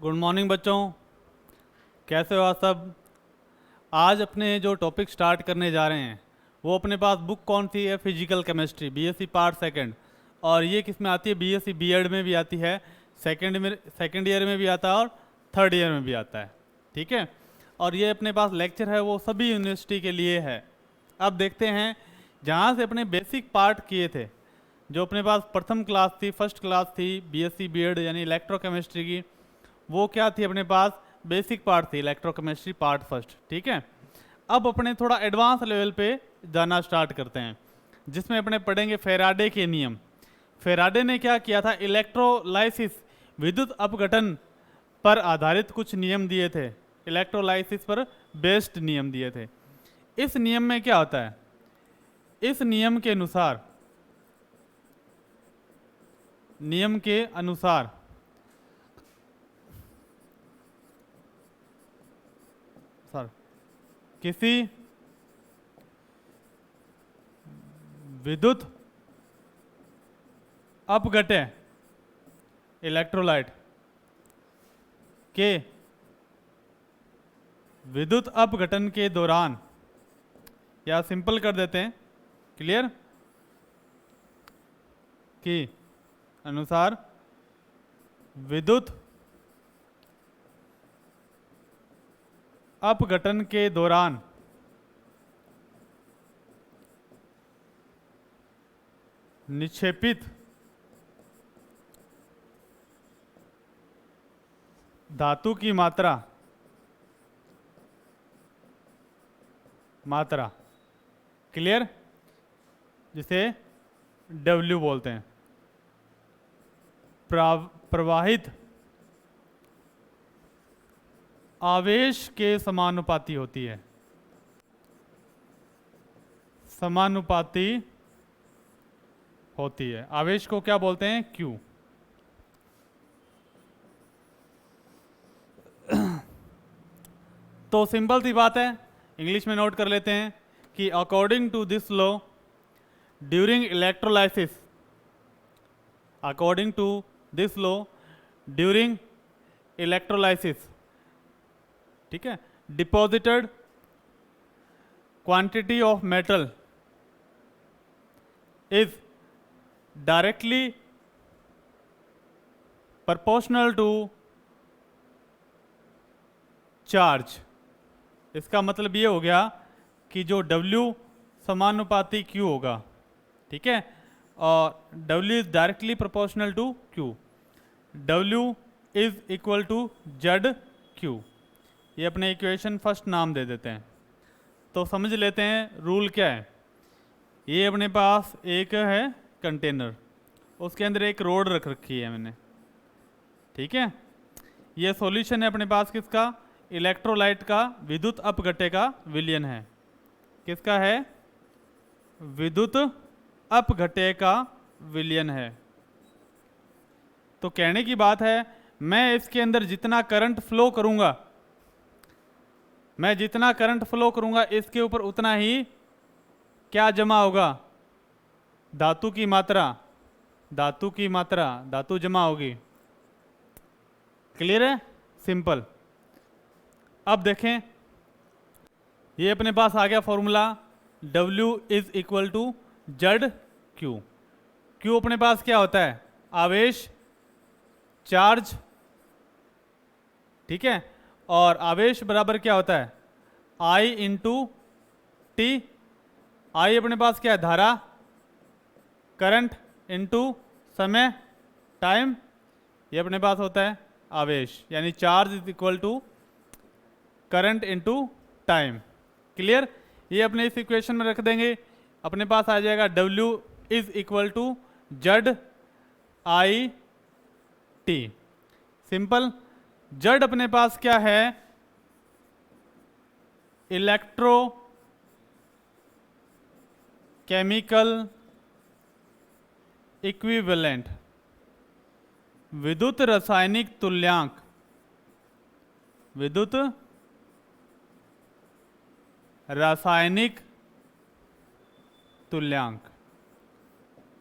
Good morning बच्चों, कैसे हो आप सब। आज अपने जो टॉपिक स्टार्ट करने जा रहे हैं वो अपने पास बुक कौन सी है, physical chemistry BSc part second. और ये किस में आती है, बीएससी बीएड में भी आती है, सेकंड ईयर में भी आता है और थर्ड ईयर में भी आता है। ठीक है, और ये अपने पास लेक्चर है वो सभी यूनिवर्सिटी के लिए है। अब देखते हैं जहाँ से अपने बेसिक पार्ट किए थे, जो अपने पास प्रथम क्लास थी, फर्स्ट क्लास थी बीएससी बीएड यानी इलेक्ट्रोकेमिस्ट्री की, वो क्या थी अपने पास, बेसिक पार्ट थी इलेक्ट्रोकेमिस्ट्री पार्ट फर्स्ट। ठीक है, अब अपने थोड़ा एडवांस लेवल पे जाना स्टार्ट करते हैं, जिसमें अपने पढ़ेंगे फेराडे के नियम। फेराडे ने क्या किया था, इलेक्ट्रोलाइसिस विद्युत अपघटन पर आधारित कुछ नियम दिए थे, इलेक्ट्रोलाइसिस पर बेस्ड नियम दिए थे। इस नियम में क्या होता है, इस नियम के अनुसार सर किसी विद्युत अपघट्य इलेक्ट्रोलाइट के विद्युत अपघटन के दौरान, या सिंपल कर देते हैं क्लियर, कि अनुसार विद्युत अपघटन के दौरान निक्षेपित धातु की मात्रा क्लियर, जिसे W बोलते हैं, प्रवाहित आवेश के समानुपाती होती है, आवेश को क्या बोलते हैं, Q। तो सिंपल सी बात है, इंग्लिश में नोट कर लेते हैं कि according to this law during electrolysis, ठीक है, deposited quantity of metal is directly proportional to charge. इसका मतलब ये हो गया कि जो W समानुपाती Q होगा, ठीक है, और W is directly proportional to Q, W is equal to ZQ। ये अपने इक्वेशन फर्स्ट नाम दे देते हैं। तो समझ लेते हैं रूल क्या है। ये अपने पास एक है कंटेनर, उसके अंदर एक रोड रख रखी है मैंने, ठीक है। ये सॉल्यूशन है अपने पास किसका, इलेक्ट्रोलाइट का, विद्युत अपघट्य का विलयन है। किसका है, विद्युत अपघट्य का विलयन है। तो कहने की बात है, मैं इसके अंदर जितना करंट फ्लो करूंगा, इसके ऊपर उतना ही क्या जमा होगा, धातु की मात्रा, धातु जमा होगी। क्लियर है, सिंपल। अब देखें, ये अपने पास आ गया formula, W is equal to ZQ। Q अपने पास क्या होता है, आवेश, चार्ज, ठीक है, और आवेश बराबर क्या होता है, I इंटू T। I अपने पास क्या है, धारा, करंट इंटू समय, टाइम, ये अपने पास होता है आवेश, यानी charge is equal to current into time. Clear, ये अपने इस इक्वेशन में रख देंगे, अपने पास आ जाएगा W is equal to ZIT। Simple, Z अपने पास क्या है, इलेक्ट्रो केमिकल इक्विवेलेंट, विद्युत रासायनिक तुल्यांक।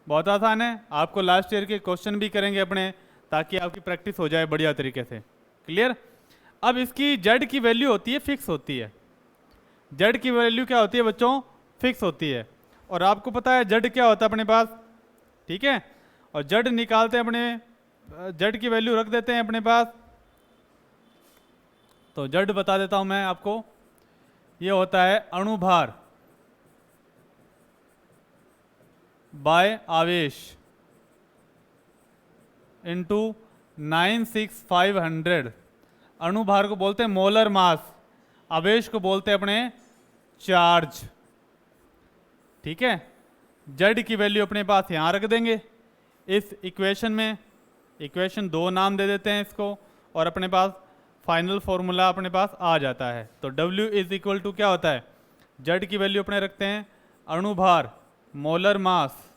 बहुत आसान है, आपको लास्ट ईयर के क्वेश्चन भी करेंगे अपने, ताकि आपकी प्रैक्टिस हो जाए बढ़िया तरीके से। क्लियर। अब इसकी जेड की वैल्यू होती है फिक्स होती है, जेड की वैल्यू क्या होती है बच्चों, फिक्स होती है। और आपको पता है जेड क्या होता है अपने पास, ठीक है। और जेड निकालते हैं अपने, जेड की वैल्यू रख देते हैं अपने पास। तो जेड बता देता हूं मैं आपको, ये होता है अणुभार बाय आवेश इंटू 96500। अणुभार को बोलते हैं मोलर मास, आवेश को बोलते हैं अपने चार्ज, ठीक है। जेड की वैल्यू अपने पास यहाँ रख देंगे इस इक्वेशन में, इक्वेशन 2 नाम दे देते हैं इसको, और अपने पास फाइनल फॉर्मूला अपने पास आ जाता है। तो W इज इक्वल टू क्या होता है, जेड की वैल्यू अपने रखते हैं अणुभार मोलर मास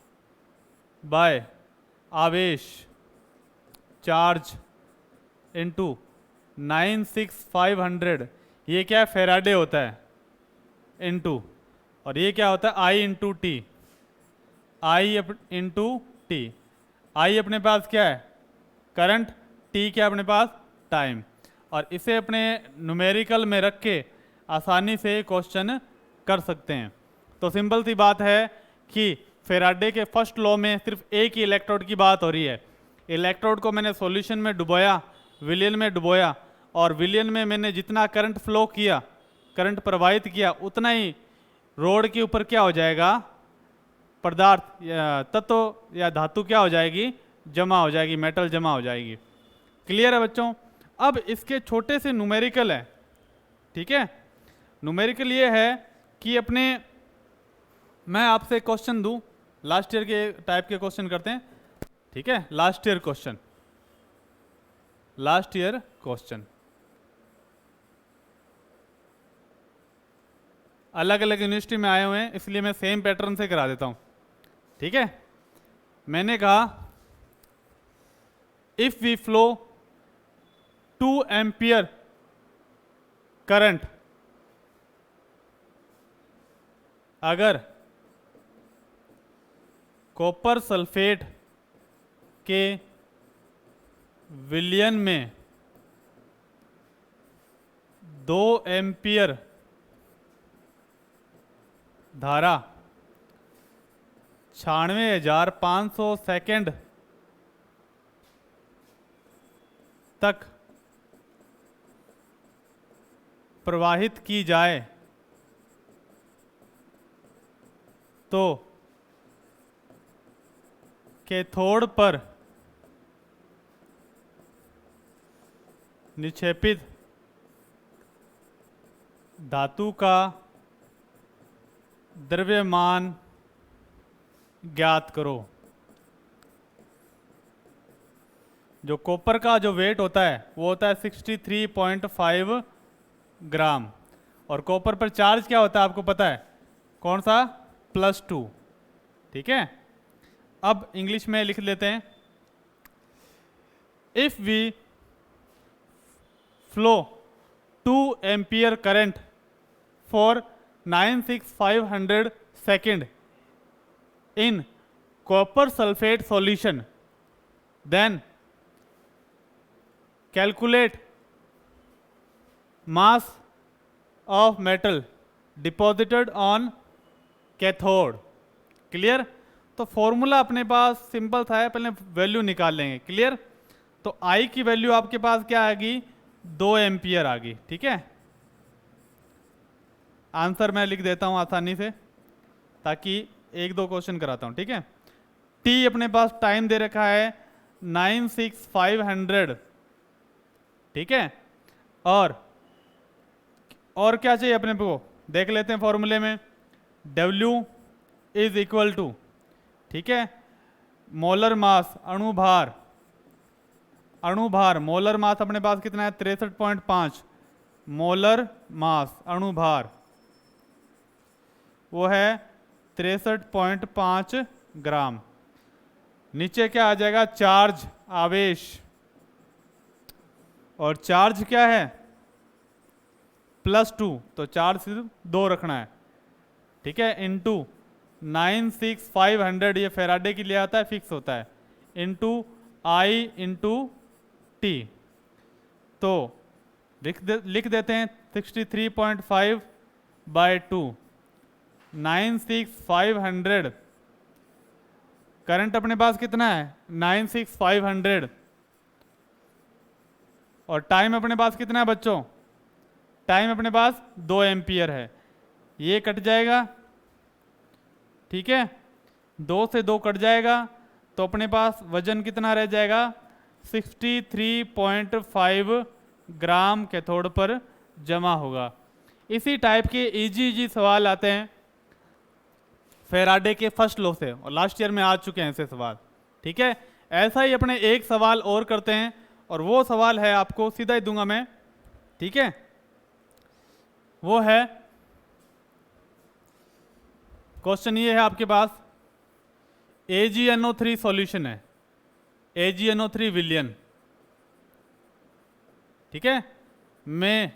बाय आवेश चार्ज इंटू 96500, ये क्या है फेराडे होता है, इंटू, और ये क्या होता है आई इंटू टी, आई इंटू टी। आई अपने पास क्या है करंट, टी क्या अपने पास टाइम। और इसे अपने न्यूमेरिकल में रख के आसानी से क्वेश्चन कर सकते हैं। तो सिंपल सी बात है कि फेराडे के फर्स्ट लॉ में सिर्फ एक ही इलेक्ट्रोड की बात हो रही है। इलेक्ट्रोड को मैंने सॉल्यूशन में डुबोया, विलियन में डुबोया, और विलियन में मैंने जितना करंट फ्लो किया, करंट प्रवाहित किया, उतना ही रोड के ऊपर क्या हो जाएगा, पदार्थ या तत्व या धातु क्या हो जाएगी, जमा हो जाएगी, मेटल जमा हो जाएगी। क्लियर है बच्चों। अब इसके छोटे से न्यूमेरिकल है, ठीक है। न्यूमेरिकल ये है कि अपने, मैं आपसे क्वेश्चन दूं, लास्ट ईयर के टाइप के क्वेश्चन करते हैं, ठीक है। Last year question, last year question अलग अलग यूनिवर्सिटी में आए हुए हैं, इसलिए मैं सेम पैटर्न से करा देता हूं, ठीक है। मैंने कहा if we flow 2 ampere current, अगर कॉपर सल्फेट के विलयन में 2 एम्पियर धारा 96,500 सेकेंड तक प्रवाहित की जाए, तो कैथोड पर निक्षेपित धातु का द्रव्यमान ज्ञात करो। जो कॉपर का जो वेट होता है वो होता है 63.5 ग्राम, और कॉपर पर चार्ज क्या होता है आपको पता है, कौन सा, +2, ठीक है। अब इंग्लिश में लिख लेते हैं, if we flow 2 ampere current for 96500 second in copper sulfate solution, then calculate mass of metal deposited on cathode। Clear. तो फॉर्मूला अपने पास सिंपल था, पहले वैल्यू निकाल लेंगे। क्लियर। तो I की वैल्यू आपके पास क्या आएगी, 2 एम्पियर आ गई, ठीक है। आंसर मैं लिख देता हूं आसानी से, ताकि 1-2 क्वेश्चन कराता हूं, ठीक है। टी अपने पास टाइम दे रखा है 96500, ठीक है। और क्या चाहिए अपने को, देख लेते हैं फॉर्मूले में। W इज इक्वल टू, ठीक है, मोलर मास, अणुभार, अणुभार मोलर मास अपने पास कितना है 63.5, मोलर मास अणुभार वो है 63.5 ग्राम। नीचे क्या आ जाएगा, चार्ज, आवेश, और चार्ज क्या है +2, तो चार्ज सिर्फ 2 रखना है, ठीक है, इंटू 96500, ये फेराडे के लिए आता है, फिक्स होता है, इंटू I इंटू टी। तो लिख देते हैं 63.5 बाय 2, 96500। करंट अपने पास कितना है 96500, और टाइम अपने पास कितना है बच्चों, टाइम अपने पास 2 एम्पियर है। ये कट जाएगा, ठीक है, 2 से 2 कट जाएगा, तो अपने पास वजन कितना रह जाएगा 63.5 ग्राम कैथोड पर जमा होगा। इसी टाइप के इजी सवाल आते हैं फेराडे के फर्स्ट लॉ से, और लास्ट ईयर में आ चुके हैं ऐसे सवाल, ठीक है। ऐसा ही अपने एक सवाल और करते हैं, और वो सवाल है आपको सीधा ही दूंगा मैं, ठीक है। वो है, क्वेश्चन ये है आपके पास, AgNO3 सॉल्यूशन है, AgNO3 विलियन, ठीक है, में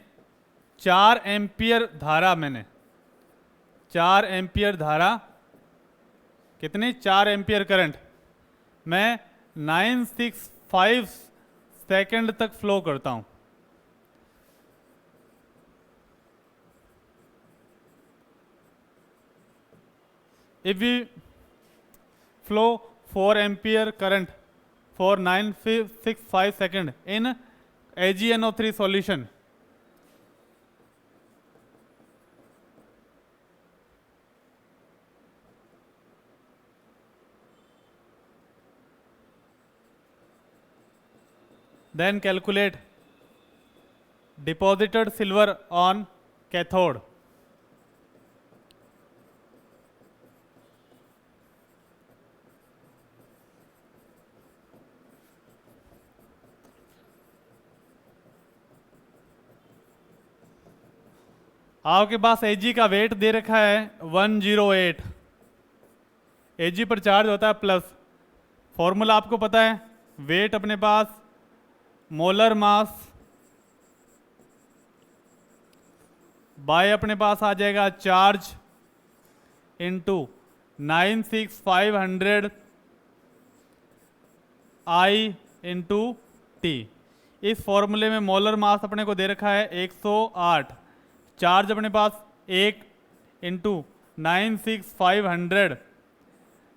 4 एम्पियर धारा, मैंने 4 एम्पियर धारा, कितनी 4 एम्पियर करंट मैं 965 सेकंड तक फ्लो करता हूं। If we flow 4 ampere current for 965 second in AgNO3 solution, then calculate deposited silver on cathode. आपके पास Ag का वेट दे रखा है 108, Ag पर चार्ज होता है प्लस, फॉर्मूला आपको पता है, वेट अपने पास मोलर मास बाय अपने पास आ जाएगा charge into 96500 I into T. इस फॉर्मूले में मोलर मास अपने को दे रखा है 108, चार्ज अपने पास 1 इंटू 96500,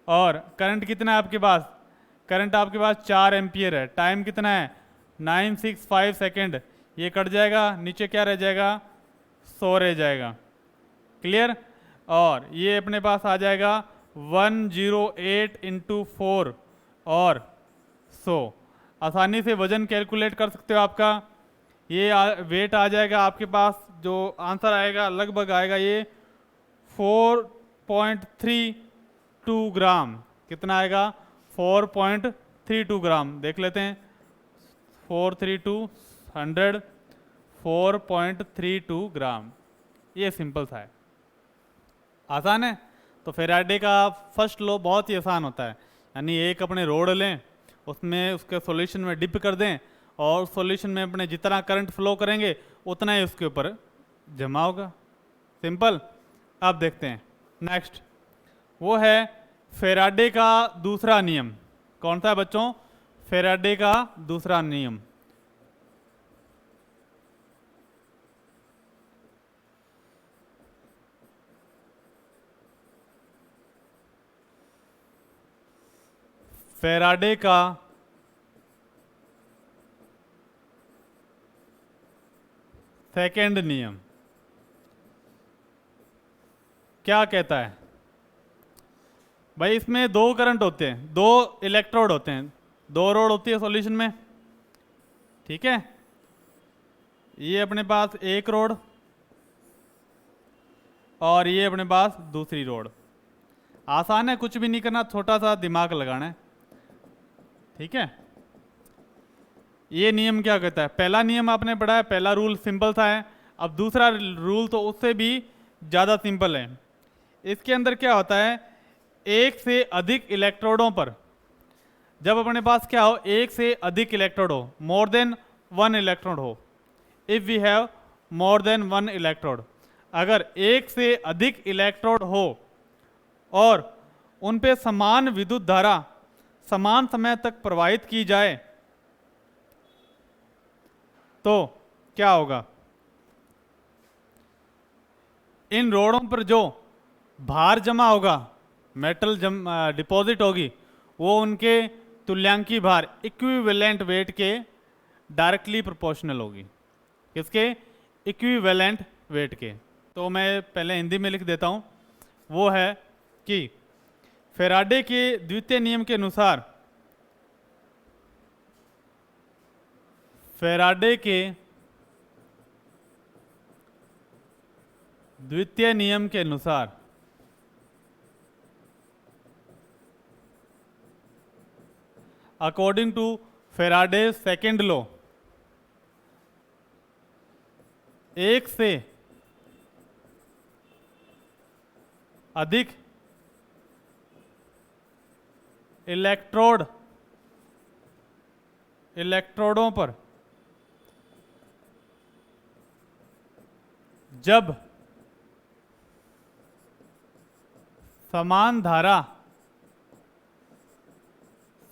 और करंट कितना है आपके पास, करंट आपके पास 4 एम्पियर है, टाइम कितना है 965 सेकेंड, ये कट जाएगा, नीचे क्या रह जाएगा 100 रह जाएगा, क्लियर। और ये अपने पास आ जाएगा 108 इंटू 4 और 100। आसानी से वजन कैलकुलेट कर सकते हो आपका, ये वेट आ जाएगा आपके पास, जो आंसर आएगा लगभग आएगा ये 4.32 ग्राम। कितना आएगा 4.32 ग्राम, देख लेते हैं, 432 100 4.32 ग्राम, ये सिंपल सा है, आसान है। तो फेराडे का फर्स्ट लॉ बहुत ही आसान होता है, यानी एक अपने रोड लें, उसमें उसके सॉल्यूशन में डिप कर दें, और सॉल्यूशन में अपने जितना करंट फ्लो करेंगे उतना ही उसके ऊपर जमा होगा, सिंपल। अब देखते हैं नेक्स्ट, वो है फेराडे का दूसरा नियम। कौन सा है बच्चों, फेराडे का दूसरा नियम। फेराडे का सेकेंड नियम क्या कहता है भाई, इसमें 2 करंट होते हैं, 2 इलेक्ट्रोड होते हैं, 2 रोड होती है सॉल्यूशन में, ठीक है। ये अपने पास एक रोड और ये अपने पास दूसरी रोड। आसान है, कुछ भी नहीं करना, छोटा सा दिमाग लगाना है, ठीक है। ये नियम क्या कहता है, पहला नियम आपने पढ़ा है, पहला रूल सिंपल सा है। अब दूसरा रूल तो उससे भी ज़्यादा सिंपल है। इसके अंदर क्या होता है, एक से अधिक इलेक्ट्रोडों पर, जब अपने पास क्या हो, एक से अधिक इलेक्ट्रोड हो, मोर देन 1 इलेक्ट्रोड हो, if we have more than 1 electrode, अगर एक से अधिक इलेक्ट्रोड हो और उन पे समान विद्युत धारा समान समय तक प्रवाहित की जाए, तो क्या होगा, इन रोड़ों पर जो भार जमा होगा, मेटल डिपॉजिट होगी, वो उनके तुल्यांकी भार इक्विवेलेंट वेट के डायरेक्टली प्रोपोर्शनल होगी। किसके? इक्विवेलेंट वेट के। तो मैं पहले हिंदी में लिख देता हूँ। वो है कि फैराडे के द्वितीय नियम के अनुसार, फैराडे के द्वितीय नियम के अनुसार according to Faraday second law, एक से अधिक इलेक्ट्रोडों पर जब समान धारा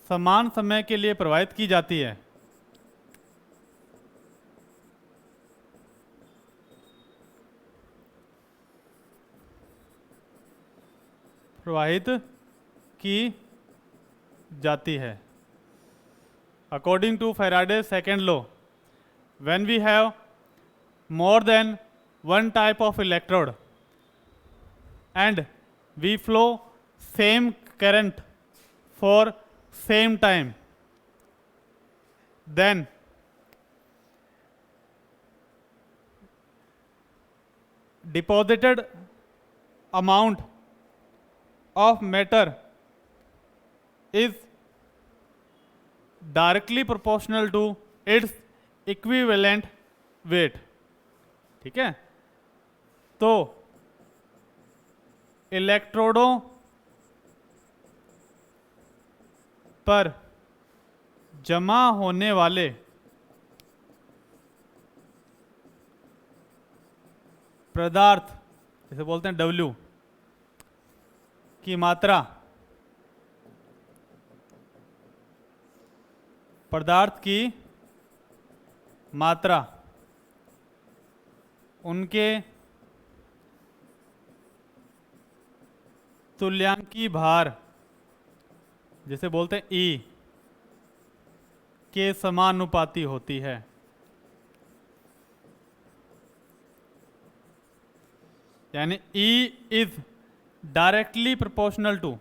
समान समय के लिए प्रवाहित की जाती है, प्रवाहित की जाती है, according to Faraday second law, when we have more than one type of electrode and we flow same current for same time, then deposited amount of matter is directly proportional to its equivalent weight। ठीक है, तो इलेक्ट्रोडों पर जमा होने वाले पदार्थ, जैसे बोलते हैं W की मात्रा, पदार्थ की मात्रा उनके तुल्यांकी भार, जिसे बोलते हैं E, के समानुपाती होती है। यानी E is directly proportional to,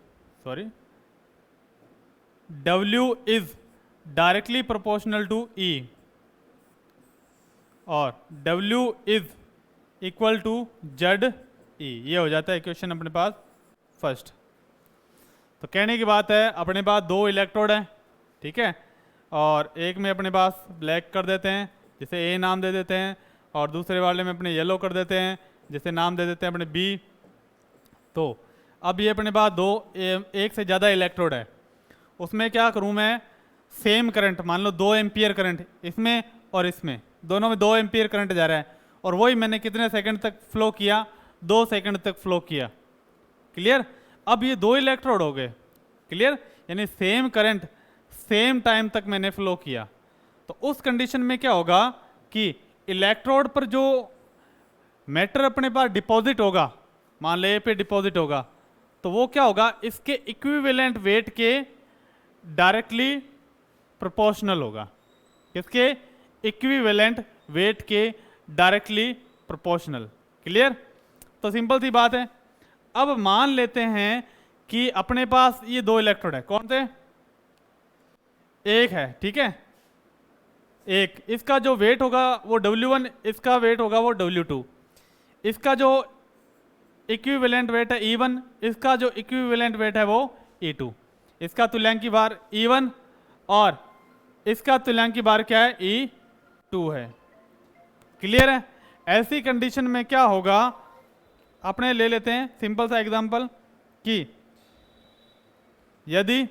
W is directly proportional to E और W is equal to Z E। ये हो जाता है इक्वेशन अपने पास फर्स्ट। तो कहने की बात है, अपने पास दो इलेक्ट्रोड हैं, ठीक है, और एक में अपने पास ब्लैक कर देते हैं, जिसे A नाम दे देते हैं, और दूसरे वाले में अपने येलो कर देते हैं, जिसे नाम दे देते हैं अपने B। तो अब ये अपने पास एक से ज़्यादा इलेक्ट्रोड है, उसमें क्या करूँ मैं, सेम करंट, मान लो 2 एम्पियर करंट इसमें और इसमें, दोनों में 2 एम्पियर करंट जा रहा है, और वही मैंने कितने सेकंड तक फ्लो किया, 2 सेकंड तक फ्लो किया। क्लियर? अब ये 2 इलेक्ट्रोड हो गए, क्लियर, यानी सेम करंट सेम टाइम तक मैंने फ्लो किया। तो उस कंडीशन में क्या होगा कि इलेक्ट्रोड पर जो मैटर अपने पास डिपॉजिट होगा, मान ले पे डिपॉजिट होगा, तो वो क्या होगा, इसके इक्विवेलेंट वेट के डायरेक्टली प्रोपोर्शनल होगा। किसके? इक्विवेलेंट वेट के डायरेक्टली प्रोपोर्शनल। क्लियर? तो सिंपल सी बात है। अब मान लेते हैं कि अपने पास ये 2 इलेक्ट्रोड है, कौन से? एक है, ठीक है, एक, इसका जो वेट होगा वो W1, इसका वेट होगा वो W2, इसका जो इक्विवेलेंट वेट है E1, इसका जो इक्विवेलेंट वेट है वो E2, इसका तुल्यांकी भार E1 और इसका तुल्यांकी भार क्या है, E2 है। क्लियर है? ऐसी कंडीशन में क्या होगा, अपने ले लेते हैं सिंपल सा एग्जांपल कि यदि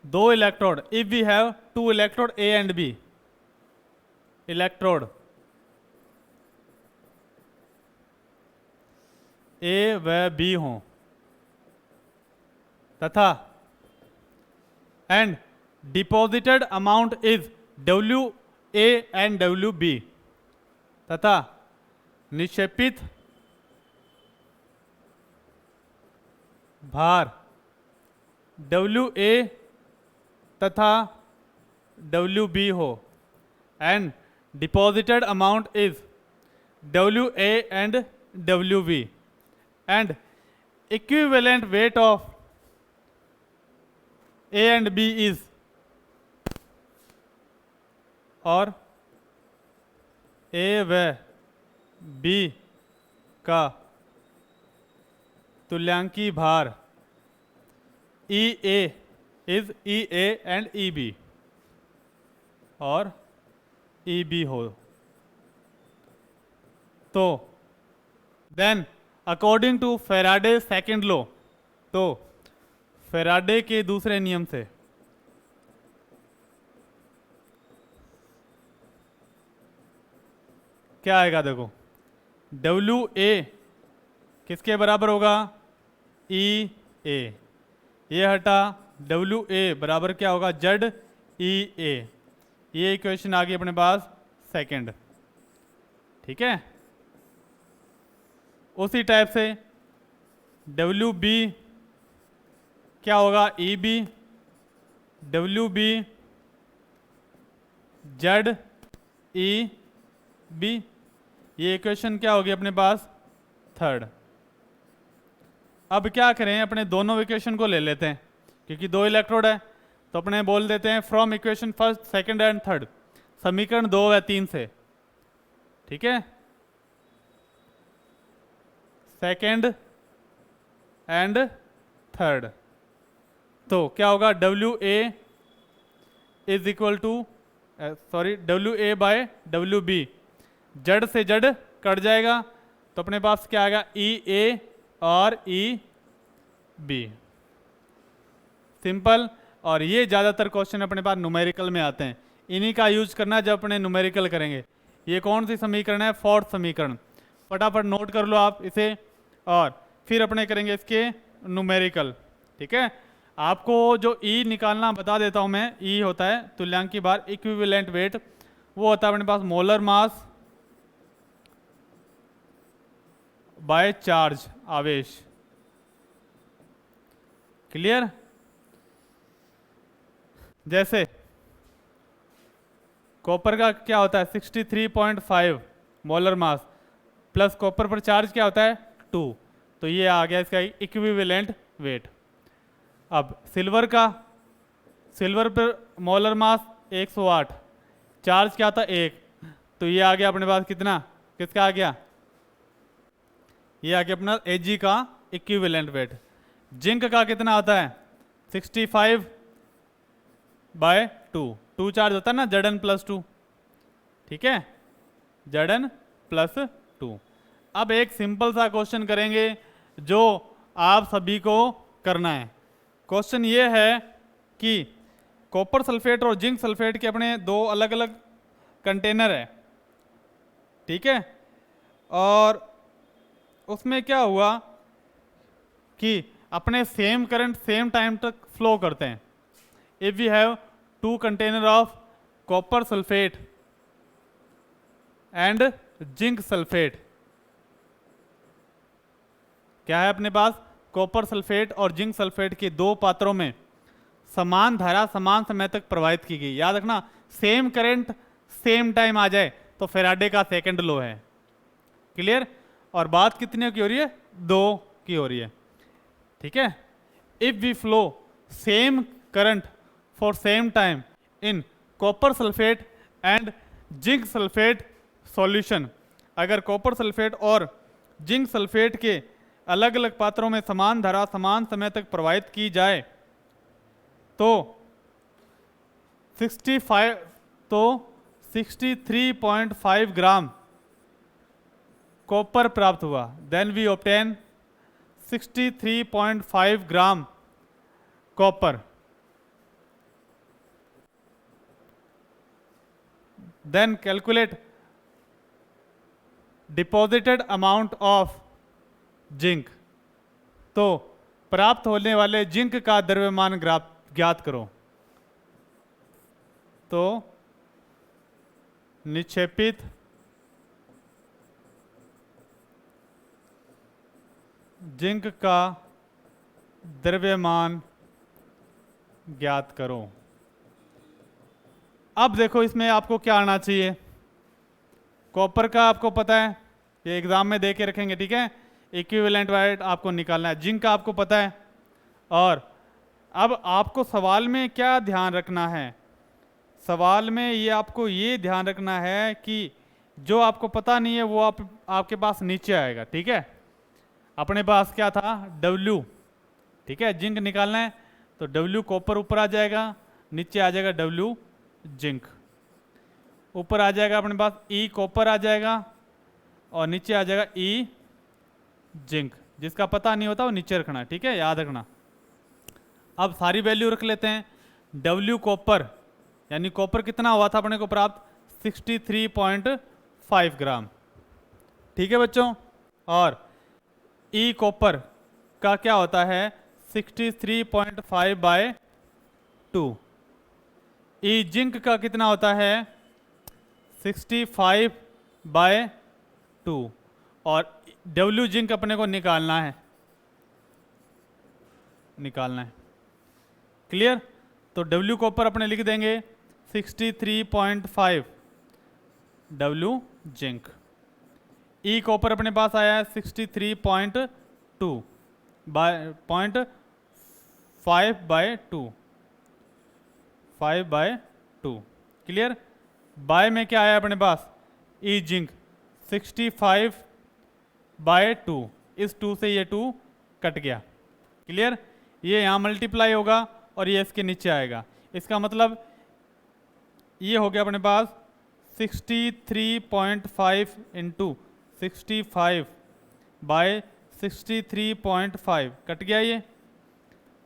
2 electrode, if we have 2 electrode A and B, electrode A व B हों तथा and deposited amount is WA and WB तथा निक्षेपित भार WA तथा WB हो and deposited amount is WA and WB and equivalent weight of A and B is, और A व B का तुल्यांकी भार EA is EA and EB और EB हो, तो then according to Faraday second law, तो फेराडे के दूसरे नियम से क्या आएगा, देखो WA किसके बराबर होगा, EA, ये हटा, WA बराबर क्या होगा, ZEA। ये इक्वेशन आ गई अपने पास सेकंड, ठीक है। उसी टाइप से WB क्या होगा, EB, WB ZEB, ये इक्वेशन क्या होगी अपने पास थर्ड। अब क्या करें, अपने दोनों इक्वेशन को ले लेते हैं, क्योंकि दो इलेक्ट्रोड है, तो अपने बोल देते हैं from equation first second and third, समीकरण 2 व 3 से, ठीक है। सेकंड एंड थर्ड, तो क्या होगा, WA is equal to WA by WB, जड़ से जड़ कट जाएगा, तो अपने पास क्या आएगा, EA और EB, सिंपल। और ये ज़्यादातर क्वेश्चन अपने पास न्यूमेरिकल में आते हैं, इन्हीं का यूज करना जब अपने न्यूमेरिकल करेंगे। ये कौन सी समीकरण है, फोर्थ समीकरण, फटाफट नोट कर लो आप इसे, और फिर अपने करेंगे इसके न्यूमेरिकल, ठीक है। आपको जो E निकालना बता देता हूँ मैं, E होता है तुल्यांकी भार, इक्विवेलेंट वेट, वो होता है अपने पास मोलर मास बाय चार्ज, आवेश, क्लियर। जैसे कॉपर का क्या होता है 63.5 मोलर मास, प्लस कॉपर पर चार्ज क्या होता है 2, तो ये आ गया इसका इक्विवेलेंट वेट। अब सिल्वर का, सिल्वर पर मोलर मास 108, चार्ज क्या था 1, तो ये आ गया अपने पास कितना, किसका आ गया, ये आ गया अपना Ag का इक्विवेलेंट वेट। जिंक का कितना आता है 65/2, 2 चार्ज होता है ना, Zn प्लस 2, ठीक है, Zn प्लस 2। अब एक सिंपल सा क्वेश्चन करेंगे जो आप सभी को करना है। क्वेश्चन ये है कि कॉपर सल्फेट और जिंक सल्फेट के अपने दो अलग अलग कंटेनर है, ठीक है, और उसमें क्या हुआ कि अपने सेम करंट सेम टाइम तक फ्लो करते हैं। If we have 2 container of copper sulphate and zinc sulphate, क्या है अपने पास, कॉपर सल्फेट और जिंक सल्फेट के दो पात्रों में समान धारा समान समय तक प्रवाहित की गई। याद रखना, सेम करंट सेम टाइम आ जाए तो फेराडे का सेकंड लॉ है, क्लियर। और बात कितने की हो रही है, 2 की हो रही है, ठीक है। If we flow same current for same time in copper sulphate and zinc sulphate solution, अगर कॉपर सल्फेट और जिंक सल्फेट के अलग अलग पात्रों में समान धारा समान समय तक प्रवाहित की जाए तो 63.5 ग्राम कॉपर प्राप्त हुआ। Then we obtain 63.5 gram copper. Then calculate deposited amount of zinc, तो प्राप्त होने वाले जिंक का द्रव्यमान ज्ञात करो। तो निक्षेपित जिंक का द्रव्यमान ज्ञात करो। अब देखो इसमें आपको क्या आना चाहिए। कॉपर का आपको पता है, ये एग्जाम में दे के रखेंगे, ठीक है। इक्विवेलेंट वाइट आपको निकालना है, जिंक का आपको पता है। और अब आपको सवाल में क्या ध्यान रखना है, सवाल में ये आपको ये ध्यान रखना है कि जो आपको पता नहीं है वो आपके पास नीचे आएगा, ठीक है। अपने पास क्या था, W, ठीक है। जिंक निकालना है तो W कॉपर ऊपर आ जाएगा, नीचे आ जाएगा W जिंक। ऊपर आ जाएगा अपने पास E कॉपर आ जाएगा और नीचे आ जाएगा E जिंक। जिसका पता नहीं होता वो नीचे रखना, ठीक है, याद रखना। अब सारी वैल्यू रख लेते हैं। W कॉपर, यानी कॉपर कितना हुआ था अपने को प्राप्त, 63.5 ग्राम, ठीक है बच्चों। और E कॉपर का क्या होता है, 63.5/2। E जिंक का कितना होता है, 65/2। और W जिंक अपने को निकालना है, क्लियर। तो W कॉपर अपने लिख देंगे 63.5 W जिंक। E कॉपर अपने पास आया है 63.5/2, क्लियर। बाय में क्या आया अपने पास, E जिंक 65/2, इस 2 से ये 2 कट गया, क्लियर। ये यहाँ मल्टीप्लाई होगा और ये इसके नीचे आएगा। इसका मतलब ये हो गया अपने पास 63.5 इंटू 65/63.5 कट गया ये।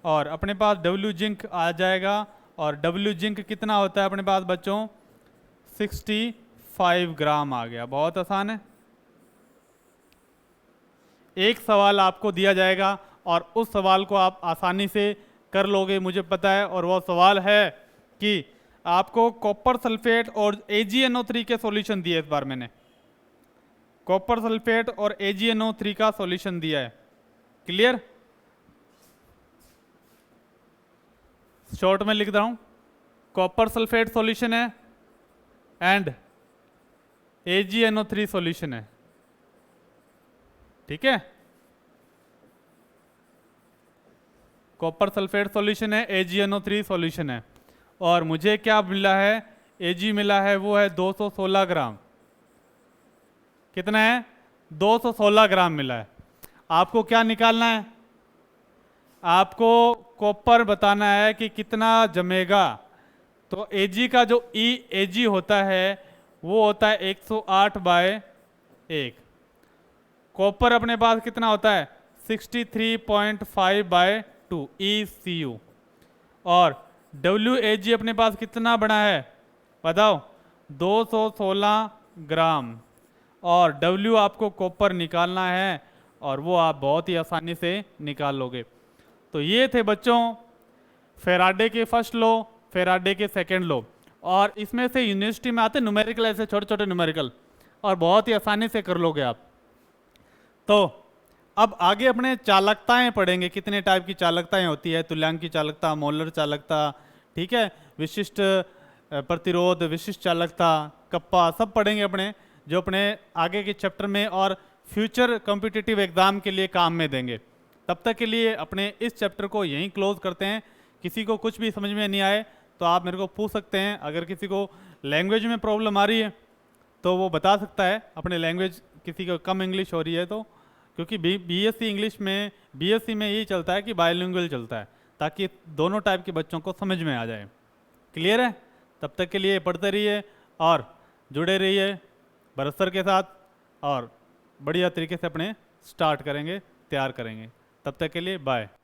और अपने पास W जिंक आ जाएगा, और W जिंक कितना होता है अपने पास बच्चों, 65 ग्राम आ गया। बहुत आसान है। एक सवाल आपको दिया जाएगा और उस सवाल को आप आसानी से कर लोगे, मुझे पता है। और वो सवाल है कि आपको कॉपर सल्फेट और AgNO3 के सॉल्यूशन दिए। इस बार मैंने कॉपर सल्फेट और AgNO3 का सॉल्यूशन दिया है, क्लियर। शॉर्ट में लिख रहा हूं, कॉपर सल्फेट सॉल्यूशन है एंड AgNO3 सॉल्यूशन है, ठीक है। कॉपर सल्फेट सॉल्यूशन है, AgNO3 सॉल्यूशन है। और मुझे क्या मिला है, Ag मिला है, वो है 216 ग्राम। कितना है, 216 ग्राम मिला है। आपको क्या निकालना है, आपको कॉपर बताना है कि कितना जमेगा। तो Ag का जो Ag होता है वो होता है 108/1। कॉपर अपने पास कितना होता है, 63.5/2 ECU। और WAg अपने पास कितना बना है बताओ, 216 ग्राम। और W आपको कॉपर निकालना है और वो आप बहुत ही आसानी से निकाल लोगे। तो ये थे बच्चों फेराडे के फर्स्ट लॉ, फेराडे के सेकंड लॉ। और इसमें से यूनिवर्सिटी में आते न्यूमेरिकल, ऐसे छोटे छोटे न्यूमेरिकल, और बहुत ही आसानी से कर लोगे आप। तो अब आगे अपने चालकताएं पढ़ेंगे, कितने टाइप की चालकताएं होती है, तुल्यांक की चालकता, मोलर चालकता, ठीक है, विशिष्ट प्रतिरोध, विशिष्ट चालकता, कप्पा, सब पढ़ेंगे अपने, जो अपने आगे के चैप्टर में और फ्यूचर कॉम्पिटिटिव एग्जाम के लिए काम में देंगे। तब तक के लिए अपने इस चैप्टर को यहीं क्लोज करते हैं। किसी को कुछ भी समझ में नहीं आए तो आप मेरे को पूछ सकते हैं। अगर किसी को लैंग्वेज में प्रॉब्लम आ रही है तो वो बता सकता है, अपने लैंग्वेज किसी को कम इंग्लिश हो रही है तो, क्योंकि BSc इंग्लिश में, BSc में यही चलता है कि बायलिंगुअल चलता है, ताकि दोनों टाइप के बच्चों को समझ में आ जाए। क्लियर है। तब तक के लिए पढ़ते रहिए और जुड़े रहिए भरत सर के साथ, और बढ़िया तरीके से अपने स्टार्ट करेंगे, तैयार करेंगे। तब तक के लिए बाय।